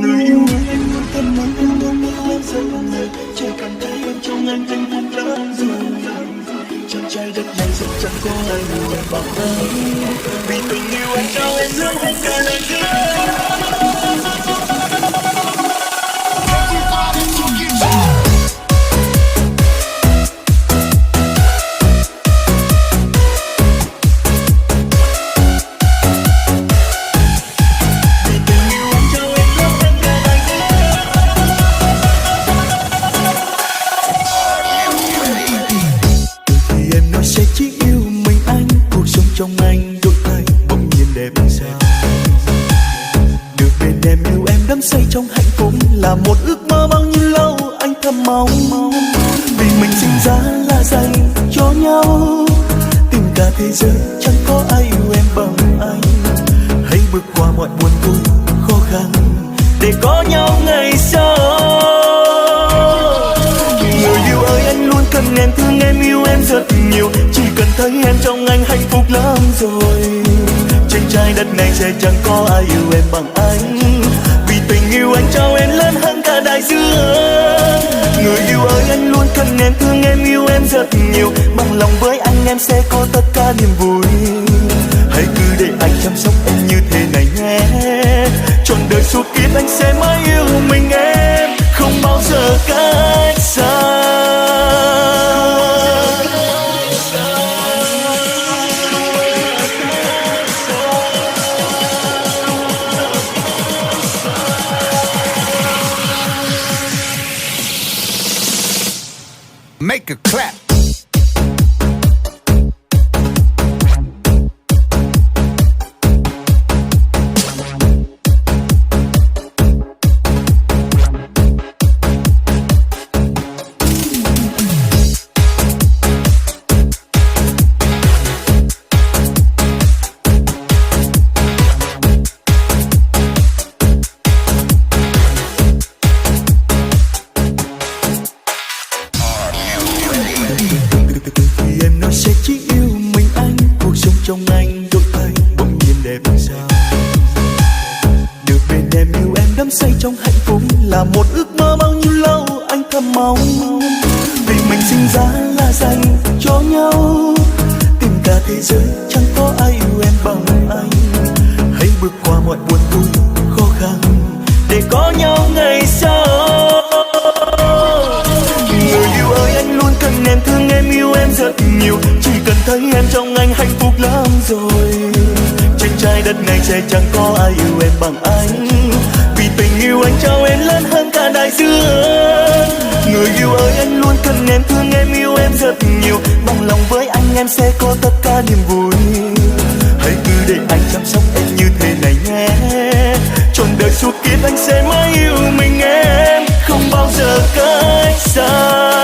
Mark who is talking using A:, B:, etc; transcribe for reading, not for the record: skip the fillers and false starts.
A: Người yêu ơi, anh luôn thân mến em luôn yêu em rất nhiều. Chỉ cần thấy em trong anh phúc lắm rồi. Trên trái đất này sẽ chẳng có ai nhiều em bằng anh. Vì tình yêu anh trao em luôn hết cả đời trong anh đôi tay bỗng nhiên đẹp sao. Được bên em yêu em đắm say trong hạnh phúc là một ước mơ bao nhiêu lâu anh thầm mong. Vì mình sinh ra là dành cho nhau, tình cả thế giới chẳng có ai yêu em bằng anh. Hãy bước qua mọi buồn vui khó khăn để có nhau ngày sau. Người yêu ơi, anh luôn cần em, thương em, yêu em rất nhiều. Chỉ cần thấy em trong anh hạnh phúc lắm rồi. Trên trái đất này sẽ chẳng có ai yêu em bằng anh. Vì tình yêu anh trao em lớn hơn cả đại dương. Người yêu ơi, anh luôn cần em, thương em, yêu em rất nhiều. Bằng lòng với anh em sẽ có tất cả niềm vui. Hãy cứ để anh chăm sóc em như thế này nhé. Trọn đời suốt kiếp anh sẽ mãi yêu mình em, không bao giờ cách xa.
B: Make a clap.
A: Trong anh đôi tay bỗng nhiên đẹp sao. Được bên em yêu em đắm say trong hạnh phúc là một ước mơ bao nhiêu lâu anh thầm mong. Vì mình sinh ra là dành cho nhau, tình cả thế giới chẳng có ai yêu em bằng anh. Hãy bước qua mọi buồn vui khó khăn để có nhau ngày sau. Người yêu ơi, anh luôn cần em, thương em, yêu em rất nhiều. Chỉ cần thấy em trong anh hạnh phúc lắm rồi. Trên trái đất này sẽ chẳng có ai yêu em bằng anh. Vì tình yêu anh trao em lớn hơn cả đại dương. Người yêu ơi, anh luôn cần em, thương em, yêu em rất nhiều. Bằng lòng với anh em sẽ có tất cả niềm vui. Hãy cứ để anh chăm sóc em như thế này nhé. Trọn đời suốt kiếp anh sẽ mãi yêu mình em, không bao giờ cách xa.